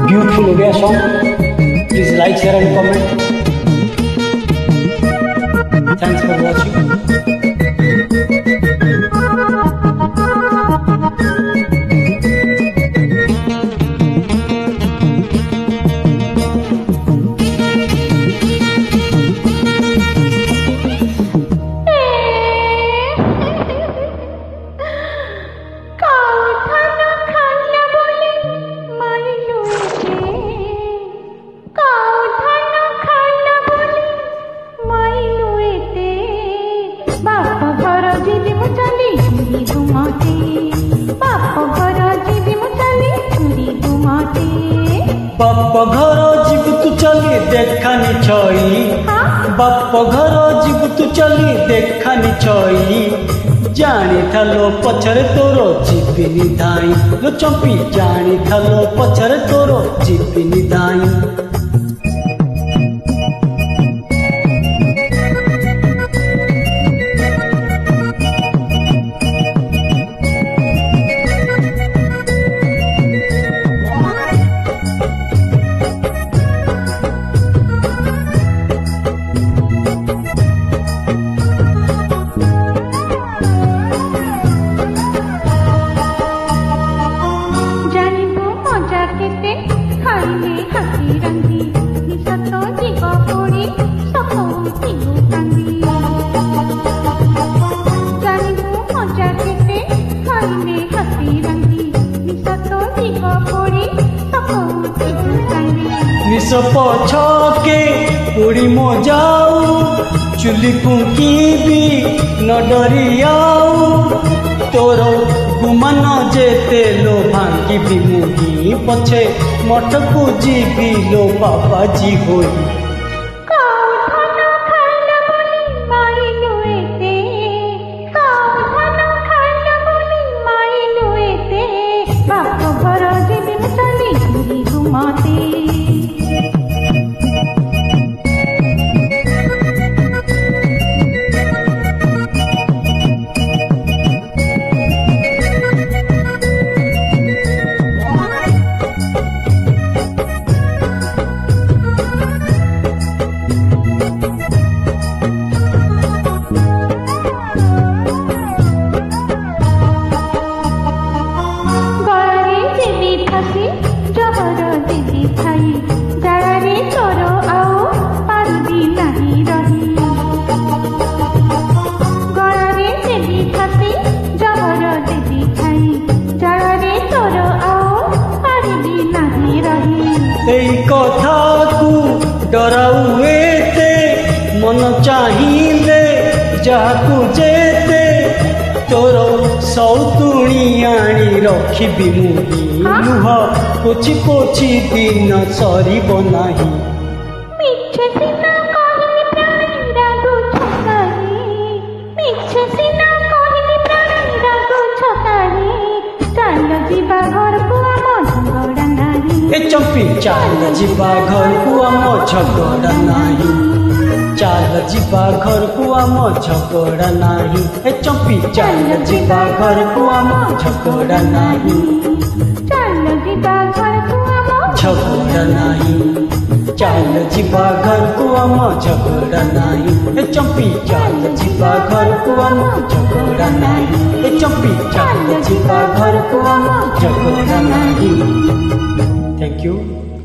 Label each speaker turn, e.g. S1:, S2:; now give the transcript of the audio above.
S1: Beautiful Odia song. Please like, share and comment. Thanks for watching. बाप घर जीव तू चली देखानी छई बाप घर जीव तू चली देखानी छई जानी थालो पछरे तोर जीविनी धाई लो चंपी जानी थालो पछरे तोर जीविनी धाई निस पछके उड़ी मो जाऊ चुली फुंकी भी न डरियाऊ तोर गुमान जेते लो भांगी भी मुही पछे मठ को जीवी लो बाबा जी होई कथा को डराउते मन चाहिए जहाकू जेते तोर सौतुणी आनी रखी मुही लुह पोछि पोछि दिन सरीब नाही चंपी चाल जीवा घर को आम झगड़ा नहीं चाल जीवा घर को आम झगड़ा नहीं चंपी चाल जीवा घर को आम झगड़ा नहीं झगड़ा नहीं चाल जीवा घर को आम झगड़ा नहीं चंपी चाल जीवा घर को आम झगड़ा नहीं चंपी चाल जीवा घर को आम झगड़ा नहीं Thank you.